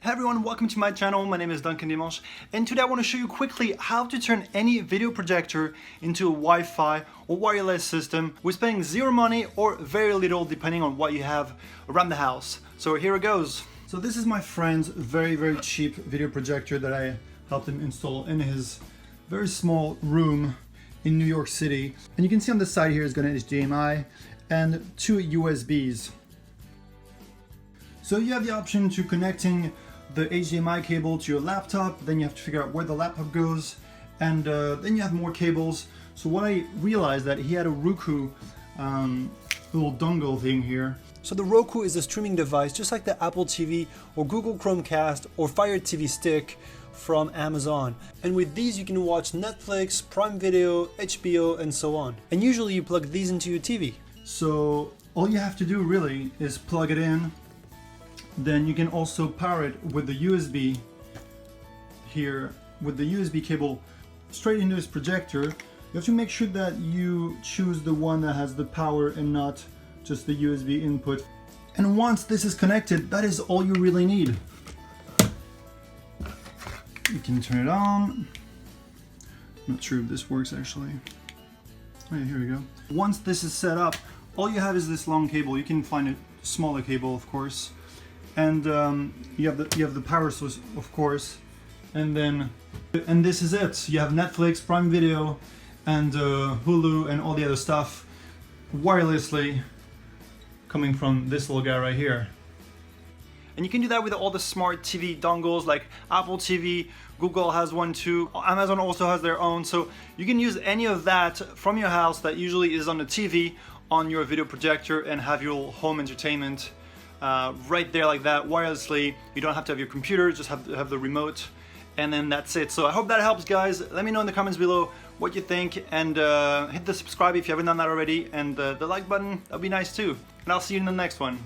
Hey everyone, welcome to my channel. My name is Duncan Dimanche, and today I want to show you quickly how to turn any video projector into a Wi-Fi or wireless system with spending zero money or very little depending on what you have around the house. So here it goes. So this is my friend's very cheap video projector that I helped him install in his very small room in New York City. And you can see on the side here it's got an HDMI and two USBs. So you have the option to connecting the HDMI cable to your laptop, then you have to figure out where the laptop goes, and then you have more cables. So what I realized that he had a Roku little dongle thing here. So the Roku is a streaming device just like the Apple TV or Google Chromecast or Fire TV Stick from Amazon. And with these you can watch Netflix, Prime Video, HBO, and so on. And usually you plug these into your TV. So all you have to do really is plug it in. Then you can also power it with the USB here, with the USB cable straight into this projector. You have to make sure that you choose the one that has the power and not just the USB input. And once this is connected, that is all you really need. You can turn it on. Not sure if this works actually. Oh yeah, here we go. Once this is set up, all you have is this long cable. You can find a smaller cable, of course. And you have the power source, of course, and this is it. You have Netflix, Prime Video, and Hulu, and all the other stuff wirelessly coming from this little guy right here. And you can do that with all the smart TV dongles like Apple TV, Google has one too, Amazon also has their own. So you can use any of that from your house that usually is on the TV on your video projector and have your home entertainment right there like that wirelessly. You don't have to have your computer, just have the remote, and then that's it. So I hope that helps, guys. Let me know in the comments below what you think, and hit the subscribe if you haven't done that already, and the like button, that'd be nice too. And I'll see you in the next one.